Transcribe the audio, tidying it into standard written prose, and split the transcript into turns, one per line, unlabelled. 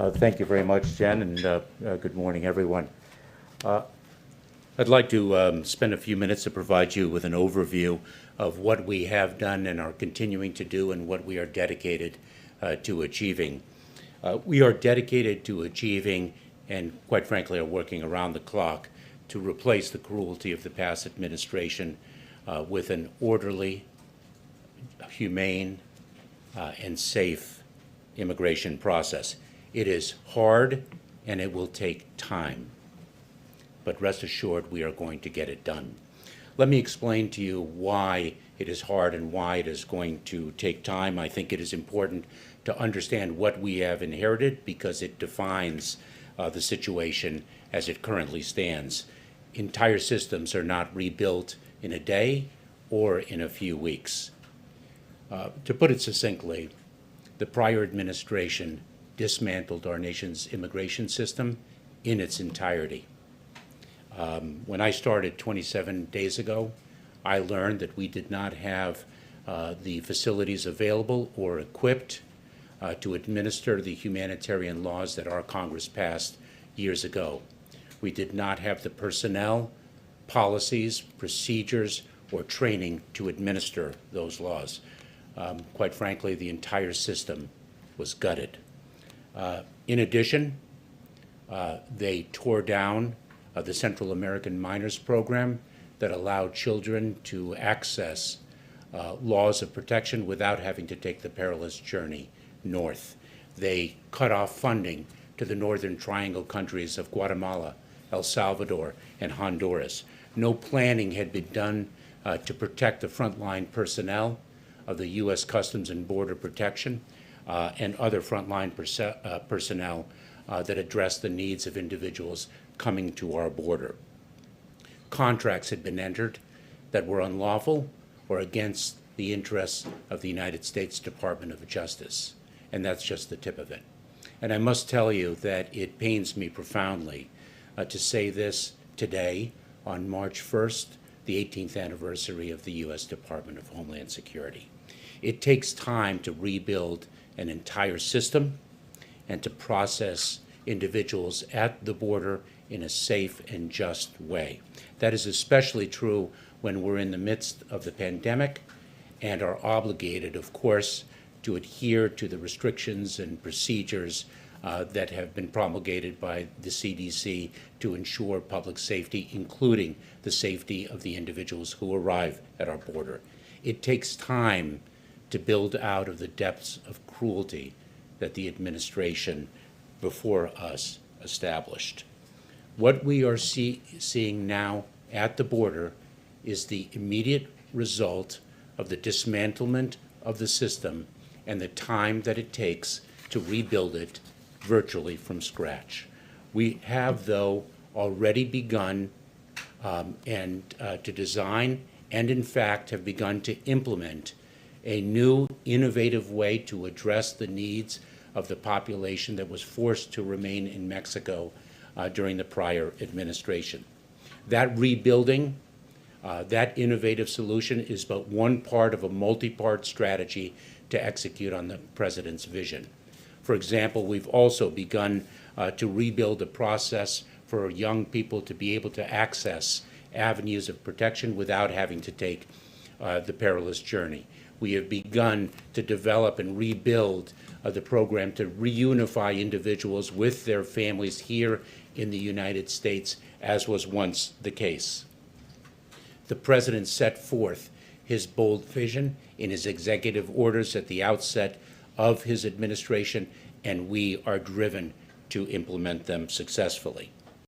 Thank you very much, Jen, and good morning, everyone. I'd like to spend a few minutes to provide you with an overview of what we have done and are continuing to do and what we are dedicated to achieving. We are dedicated to achieving, and quite frankly are working around the clock, to replace the cruelty of the past administration with an orderly, humane, and safe immigration process. It is hard and it will take time, but rest assured we are going to get it done. Let me explain to you why it is hard and why it is going to take time. I think it is important to understand what we have inherited because it defines the situation as it currently stands. Entire systems are not rebuilt in a day or in a few weeks. To put it succinctly, the prior administration dismantled our nation's immigration system in its entirety. When I started 27 days ago, I learned that we did not have the facilities available or equipped to administer the humanitarian laws that our Congress passed years ago. We did not have the personnel, policies, procedures, or training to administer those laws. Quite frankly, the entire system was gutted. In addition, they tore down the Central American Minors Program that allowed children to access laws of protection without having to take the perilous journey north. They cut off funding to the Northern Triangle countries of Guatemala, El Salvador, and Honduras. No planning had been done to protect the frontline personnel of the U.S. Customs and Border Protection and other frontline personnel that address the needs of individuals coming to our border. Contracts had been entered that were unlawful or against the interests of the United States Department of Justice, and that's just the tip of it. And I must tell you that it pains me profoundly to say this today on March 1st, the 18th anniversary of the U.S. Department of Homeland Security. It takes time to rebuild an entire system and to process individuals at the border in a safe and just way. That is especially true when we're in the midst of the pandemic and are obligated, of course, to adhere to the restrictions and procedures that have been promulgated by the CDC to ensure public safety, including the safety of the individuals who arrive at our border. It takes time to build out of the depths of cruelty that the administration before us established. What we are seeing now at the border is the immediate result of the dismantlement of the system and the time that it takes to rebuild it virtually from scratch. We have, though, already begun to design and, in fact, have begun to implement a new, innovative way to address the needs of the population that was forced to remain in Mexico during the prior administration. That rebuilding, that innovative solution is but one part of a multi-part strategy to execute on the President's vision. For example, we've also begun to rebuild the process for young people to be able to access avenues of protection without having to take the perilous journey. We have begun to develop and rebuild the program to reunify individuals with their families here in the United States, as was once the case. The President set forth his bold vision in his executive orders at the outset of his administration, and we are driven to implement them successfully.